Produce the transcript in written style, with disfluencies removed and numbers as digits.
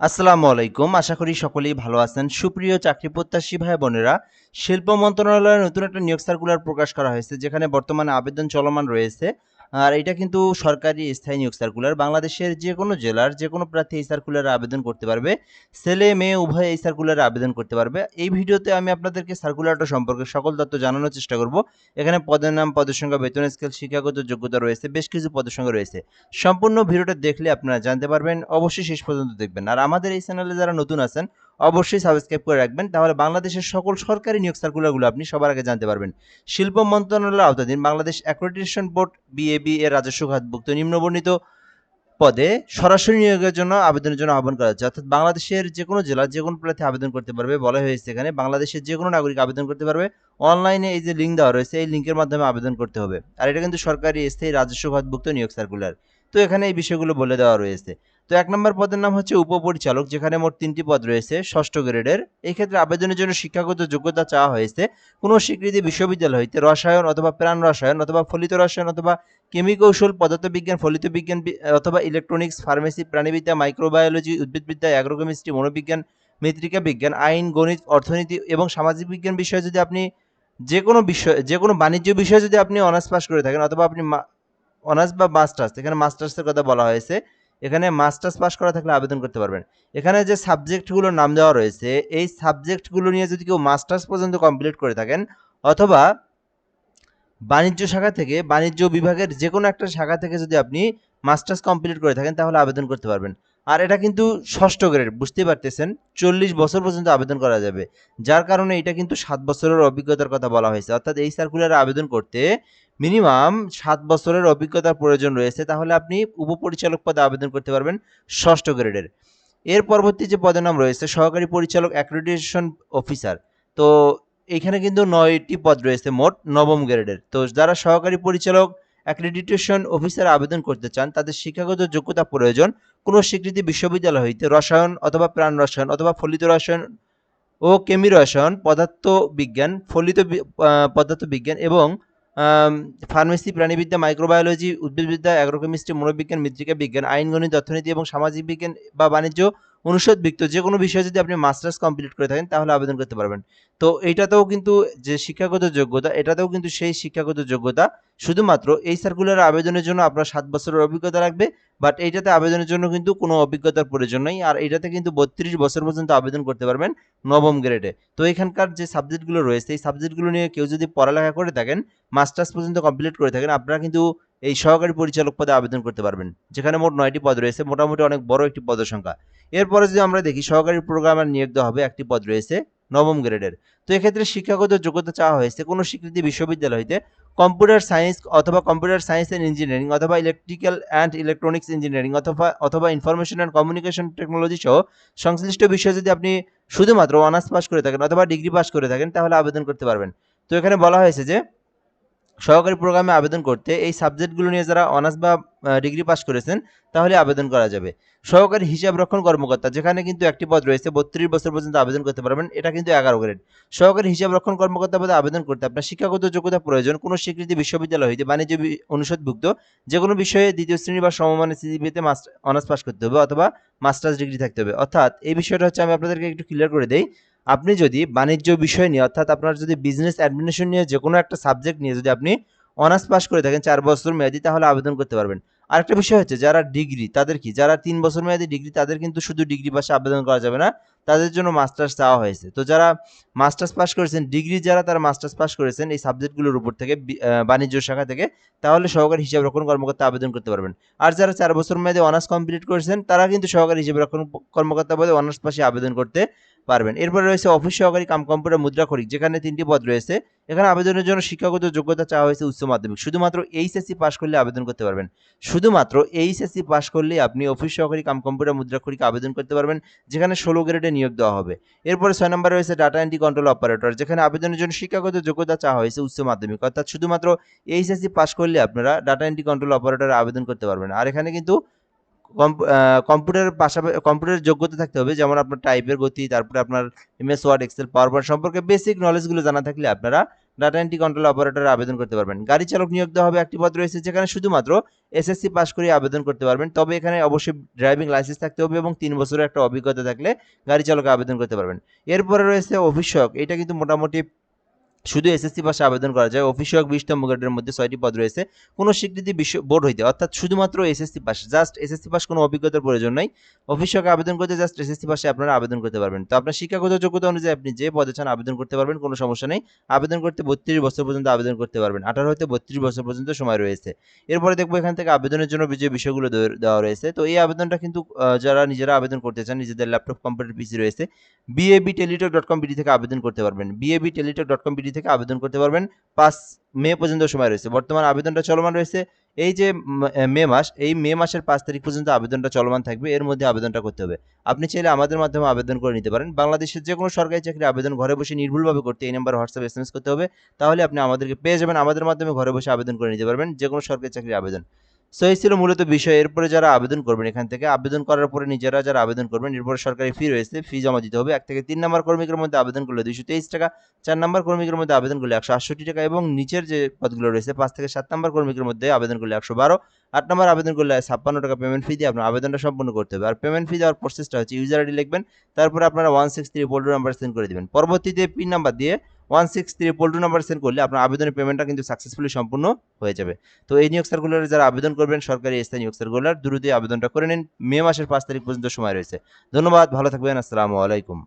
আসসালামু আলাইকুম। আশা করি সকলেই ভালো আছেন। সুপ্রিয় চাকরি প্রত্যাশী ভাই বোনেরা, শিল্প মন্ত্রণালয়ের নতুন একটা নিয়োগ সার্কুলার প্রকাশ করা হয়েছে, যেখানে বর্তমানে আবেদন চলমান রয়েছে। আর এটা কিন্তু সরকারি স্থায়ী নিয়োগ সার্কুলার। বাংলাদেশের যেকোনো জেলার যেকোনো প্রার্থী এই সার্কুলারে আবেদন করতে পারবে। ছেলে মেয়ে উভয়ে এই সার্কুলারে আবেদন করতে পারবে। এই ভিডিওতে আমি আপনাদেরকে সার্কুলারটা সম্পর্কে সকল তথ্য জানানোর চেষ্টা করব। এখানে পদের নাম, পদের সংখ্যা, বেতন স্কেল, শিক্ষাগত যোগ্যতা রয়েছে, বেশ কিছু পদের সংখ্যা রয়েছে। সম্পূর্ণ ভিডিওটা দেখলে আপনারা জানতে পারবেন। অবশ্যই শেষ পর্যন্ত দেখবেন। আর আমাদের এই চ্যানেলে যারা নতুন আছেন, অবশ্যই সাবস্ক্রাইব করে রাখবেন। তাহলে বাংলাদেশের সকল সরকারি নিয়োগ সার্কুলারগুলো আপনি সবার আগে জানতে পারবেন। শিল্প মন্ত্রণালয়ের আওতাধীন বাংলাদেশ অ্যাক্রেডিটেশন বোর্ড বিএবি এর রাজস্ব খাতভুক্ত নিম্নবর্ণিত পদে সরাসরি নিয়োগের জন্য আবেদনের জন্য আহ্বান করা হচ্ছে। অর্থাৎ বাংলাদেশের যেকোনো জেলার যেকোনো প্রার্থী আবেদন করতে পারবে। বলা হয়েছে এখানে বাংলাদেশের যেকোনো নাগরিক আবেদন করতে পারবে। অনলাইনে এই যে লিঙ্ক দেওয়া রয়েছে, এই লিঙ্কের মাধ্যমে আবেদন করতে হবে। আর এটা কিন্তু সরকারি স্থায়ী রাজস্ব খাতভুক্ত নিয়োগ সার্কুলার। তো এখানে এই বিষয়গুলো বলে দেওয়া রয়েছে। তো ১ নম্বর পদের নাম হচ্ছে উপপরিচালক, যেখানে মোট ৩টি পদ রয়েছে ৬ষ্ঠ গ্রেডের। এই ক্ষেত্রে আবেদনের জন্য শিক্ষাগত যোগ্যতা চাওয়া হয়েছে কোনো স্বীকৃতি বিশ্ববিদ্যালয় হইতে রসায়ন অথবা প্রাণ রসায়ন অথবা ফলিত রসায়ন অথবা কেমিকৌশল, পদার্থবিজ্ঞান, ফলিত বিজ্ঞান অথবা ইলেকট্রনিক্স, ফার্মেসি, প্রাণীবিদ্যা, মাইক্রোবায়োলজি, উদ্ভিদবিদ্যা, অ্যাগ্রোকেমিস্ট্রি, মনোবিজ্ঞান, মৃত্তিকা বিজ্ঞান, আইন, গণিত, অর্থনীতি এবং সামাজিক বিজ্ঞান বিষয়ে যদি আপনি যেকোনো বাণিজ্য বিষয়ে যদি আপনি অনার্স পাস করে থাকেন, অথবা আপনি অনার্স বা মাস্টার্স, এখানে মাস্টার্সের কথা বলা হয়েছে, এখানে মাস্টার্স পাস করা থাকলে আবেদন করতে পারবেন। এখানে যে সাবজেক্টগুলোর নাম দেওয়া রয়েছে, এই সাবজেক্টগুলো নিয়ে যদি কেউ মাস্টার্স পর্যন্ত কমপ্লিট করে থাকেন, অথবা বাণিজ্য শাখা থেকে, বাণিজ্য বিভাগের যেকোনো একটা শাখা থেকে যদি আপনি মাস্টার্স কমপ্লিট করে থাকেন, তাহলে আবেদন করতে পারবেন। আর এটা কিন্তু ষষ্ঠ গ্রেড, বুঝতেই পারতেছেন, 40 বছর পর্যন্ত আবেদন করা যাবে। যার কারণে এটা কিন্তু 7 বছরের অভিজ্ঞতার কথা বলা হয়েছে। অর্থাৎ এই সার্কুলারে আবেদন করতে মিনিমাম 7 বছরের অভিজ্ঞতার প্রয়োজন রয়েছে। তাহলে আপনি উপপরিচালক পদে আবেদন করতে পারবেন ষষ্ঠ গ্রেডের। এর পরবর্তী যে পদের নাম রয়েছে সহকারী পরিচালক অ্যাক্রেডিটেশন অফিসার। তো এখানে কিন্তু 9টি পদ রয়েছে মোট নবম গ্রেডের। তো যারা সহকারী পরিচালক অ্যাক্রেডিটেশন অফিসার আবেদন করতে চান, তাদের শিক্ষাগত যোগ্যতা প্রয়োজন কোনো স্বীকৃতি বিশ্ববিদ্যালয় হইতে রসায়ন অথবা প্রাণ রসায়ন অথবা ফলিত রসায়ন ও কেমি রসায়ন, পদার্থ বিজ্ঞান, পদার্থ বিজ্ঞান এবং ফার্মেসি, প্রাণীবিদ্যা, মাইক্রোবায়োলজি, উদ্ভিদবিদ্যা, অ্যাগ্রোকেমিস্ট্রি, মনোবিজ্ঞান, মৃত্তিকা বিজ্ঞান, আইন, গণিত, অর্থনীতি এবং সামাজিক বিজ্ঞান বা বাণিজ্য অনুষদভুক্ত যেকোনো বিষয়ে যদি আপনি মাস্টার্স কমপ্লিট করে থাকেন, তাহলে আবেদন করতে পারবেন। তো এইটাতেও কিন্তু যে শিক্ষাগত যোগ্যতা, এটাতেও কিন্তু সেই শিক্ষাগত যোগ্যতা। শুধুমাত্র এই সার্কুলার আবেদনের জন্য আপনার 7 বছরের অভিজ্ঞতা লাগবে। বাট এইটাতে আবেদনের জন্য কিন্তু কোনো অভিজ্ঞতার প্রয়োজন নেই। আর এইটাতে কিন্তু 32 বছর পর্যন্ত আবেদন করতে পারবেন নবম গ্রেডে। তো এখানকার যে সাবজেক্টগুলো রয়েছে, এই সাবজেক্টগুলো নিয়ে কেউ যদি পড়ালেখা করে থাকেন, মাস্টার্স পর্যন্ত কমপ্লিট করে থাকেন, আপনারা কিন্তু এই সহকারী পরিচালক পদে আবেদন করতে পারবেন, যেখানে মোট 9টি পদ রয়েছে। মোটামুটি অনেক বড় একটি পদের সংখ্যা। এরপরে যদি আমরা দেখি সহকারী প্রোগ্রামার নিয়োগ দেওয়া হবে, একটি পদ রয়েছে নবম গ্রেডের। তো এক্ষেত্রে শিক্ষাগত যোগ্যতা চাওয়া হয়েছে কোনো স্বীকৃতি বিশ্ববিদ্যালয় হইতে কম্পিউটার সায়েন্স অথবা কম্পিউটার সায়েন্স অ্যান্ড ইঞ্জিনিয়ারিং অথবা ইলেকট্রিক্যাল অ্যান্ড ইলেকট্রনিক্স ইঞ্জিনিয়ারিং অথবা ইনফরমেশন অ্যান্ড কমিউনিকেশন টেকনোলজি সহ সংশ্লিষ্ট বিষয়ে যদি আপনি শুধুমাত্র অনার্স পাস করে থাকেন অথবা ডিগ্রি পাস করে থাকেন, তাহলে আবেদন করতে পারবেন। তো এখানে বলা হয়েছে যে সহকারী প্রোগ্রামে আবেদন করতে এই সাবজেক্টগুলো নিয়ে যারা অনার্স বা ডিগ্রি পাস করেছেন, তাহলে আবেদন করা যাবে। সহকারী হিসাব রক্ষণ কর্মকর্তা, যেখানে কিন্তু একটি পদ রয়েছে 32 বছর পর্যন্ত আবেদন করতে পারবেন, এটা কিন্তু 11 গ্রেড। সহকারী হিসাব রক্ষণ কর্মকর্তা পদে আবেদন করতে আপনার শিক্ষাগত যোগ্যতা প্রয়োজন কোনো স্বীকৃতি বিশ্ববিদ্যালয় হইতে বাণিজ্য অনুষদভুক্ত যে কোনো বিষয়ে 2য় শ্রেণী বা সমমানের সিজিপিএতে অনার্স পাস করতে হবে অথবা মাস্টার্স ডিগ্রি থাকতে হবে। অর্থাৎ এই বিষয়টা হচ্ছে, আমি আপনাদেরকে একটু ক্লিয়ার করে দেই। আপনি যদি বাণিজ্য বিষয় নিয়ে, অর্থাৎ আপনার যদি বিজনেস অ্যাডমিনিস্ট্রেশন নিয়ে যে কোনো একটা সাবজেক্ট নিয়ে যদি আপনি অনার্স পাস করে থাকেন 4 বছর মেয়াদি, তাহলে আবেদন করতে পারবেন। আরেকটা বিষয় হচ্ছে, যারা ডিগ্রি, তাদের কি, যারা 3 বছর মেয়াদি ডিগ্রি, তাদের কিন্তু শুধু ডিগ্রি পাশে আবেদন করা যাবে না, তাদের জন্য মাস্টার্স চাওয়া হয়েছে। তো যারা মাস্টার্স পাস করেছেন, ডিগ্রি যারা তারা মাস্টার্স পাস করেছেন এই সাবজেক্টগুলোর উপর থেকে, বাণিজ্য শাখা থেকে, তাহলে সহকারী হিসাব রক্ষণ কর্মকর্তা আবেদন করতে পারবেন। আর যারা 4 বছর মেয়াদে অনার্স কমপ্লিট করেছেন, তারা কিন্তু সহকারী হিসাব রক্ষণ কর্মকর্তা পদে অনার্স পাশে আবেদন করতে পারবেন। এরপরে রয়েছে অফিস সহকারী কাম কম্পিউটার মুদ্রাক্ষরিক, যেখানে 3টি পদ রয়েছে। এখানে আবেদনের জন্য শিক্ষাগত যোগ্যতা চাওয়া হয়েছে উচ্চ মাধ্যমিক। শুধুমাত্র এইচএসসি পাস করলে আবেদন করতে পারবেন। শুধুমাত্র এইচএসসি পাস করলেই আপনি অফিস সহকারী কাম কম্পিউটার মুদ্রাক্ষরিকে আবেদন করতে পারবেন, যেখানে 16 গ্রেডে নিয়োগ দেওয়া হবে। এরপরে 6 নম্বরে রয়েছে ডাটা এন্ট্রি কন্ট্রোল অপারেটর, যেখানে আবেদনের জন্য শিক্ষাগত যোগ্যতা চাওয়া হয়েছে উচ্চ মাধ্যমিক। অর্থাৎ শুধুমাত্র এইচএসসি পাস করলে আপনারা ডাটা এন্ট্রি কন্ট্রোল অপারেটরে আবেদন করতে পারবেন। আর এখানে কিন্তু কম্পিউটারের পাশাপাশি কম্পিউটারের যোগ্যতা থাকতে হবে, যেমন আপনার টাইপের গতি, তারপরে আপনার MS Word, Excel, PowerPoint সম্পর্কে বেসিক নলেজগুলো জানা থাকলে আপনারা ডাটা এন্ট্রি কন্ট্রোল অপারেটরে আবেদন করতে পারবেন। গাড়ি চালক নিয়োগ দেওয়া হবে, একটি পদ রয়েছে যেখানে শুধুমাত্র এসএসসি পাস করে আবেদন করতে পারবেন। তবে এখানে অবশ্যই ড্রাইভিং লাইসেন্স থাকতে হবে এবং 3 বছরের একটা অভিজ্ঞতা থাকলে গাড়ি চালকে আবেদন করতে পারবেন। এরপরে রয়েছে অফিস সহায়ক, এটা কিন্তু মোটামুটি শুধু এসএসসি পাশে আবেদন করা যায়। অফিস সহায়ক 20তম গ্রেডের মধ্যে 6টি পদ রয়েছে। কোনো স্বীকৃতি বোর্ড হইতে, অর্থাৎ শুধুমাত্র SSC pass, just SSC pass, কোনো অভিজ্ঞতার প্রয়োজন নাই। অফিস সহায়ক আবেদন করতে জাস্ট এসএসসি পাশে আপনারা আবেদন করতে পারবেন। তো আপনার শিক্ষাগত যোগ্যতা অনুযায়ী আপনি যে পদে চান আবেদন করতে পারবেন, কোনো সমস্যা নেই। আবেদন করতে 32 বছর পর্যন্ত আবেদন করতে পারবেন। 18 হতে 32 বছর পর্যন্ত সময় রয়েছে। এরপরে দেখবো এখান থেকে আবেদনের জন্য যে বিষয়গুলো দেওয়া রয়েছে। তো এই আবেদনটা কিন্তু যারা নিজেরা আবেদন করতে চান, নিজেদের ল্যাপটপ, কম্পিউটার, পিসি রয়েছে, BABTeletalk.com.bd থেকে আবেদন করতে পারবেন। BABTeletalk.com.bd থেকে আবেদন করতে পারবেন। 5 মে পর্যন্ত সময় রয়েছে। বর্তমান আবেদনটা চলমান রয়েছে। এই যে মে মাস, এই মে মাসের 5 তারিখ পর্যন্ত আবেদনটা চলমান থাকবে। এর মধ্যে আবেদনটা করতে হবে। আপনি চাইলে আমাদের মাধ্যমে আবেদন করে নিতে পারেন। বাংলাদেশের যে কোনো সরকারি চাকরির আবেদন ঘরে বসে নির্ভুলভাবে করতে এই নাম্বারে হোয়াটসঅ্যাপ এসএমএস করতে হবে। তাহলে আপনি আমাদেরকে পেয়ে যাবেন। আমাদের মাধ্যমে ঘরে বসে আবেদন করে নিতে পারবেন যে কোনো সরকারি চাকরির আবেদন। সো এই ছিল মূলত বিষয়। এরপরে যারা আবেদন করবেন, এখান থেকে আবেদন করার পরে নিজেরা যারা আবেদন করবেন, এরপরে সরকারি ফি রয়েছে, ফি জমা দিতে হবে। 1 থেকে 3 নাম্বার কর্মীদের মধ্যে আবেদন করলে 223 টাকা, 4 নাম্বার কর্মীদের মধ্যে আবেদন করলে 168 টাকা এবং নিচের যে পদগুলো রয়েছে 5 থেকে 7 নাম্বার কর্মীদের মধ্যে আবেদন করলে 112, 8 নাম্বার আবেদন করলে 56 টাকা পেমেন্ট ফি দিয়ে আপনার আবেদনটা সম্পূর্ণ করতে হবে। আর পেমেন্ট ফি দেওয়ার প্রসেসটা হচ্ছে ইউজার আইডি লিখবেন, তারপরে আপনারা 163 নাম্বার সেন্ড করে দিবেন। পরবর্তীতে পিন নাম্বার দিয়ে 163 নাম্বার সেন্ড করলে আপনার আবেদনের পেমেন্টটা কিন্তু সাকসেসফুলি সম্পূর্ণ হয়ে যাবে। তো এই নিয়োগ সার্কুলারে যারা আবেদন করবেন, সরকারি স্থায়ী নিয়োগ সার্কুলার, দ্রুতই আবেদনটা করে নিন। মে মাসের 5 তারিখ পর্যন্ত সময় রয়েছে। ধন্যবাদ, ভালো থাকবেন। আসসালামু আলাইকুম।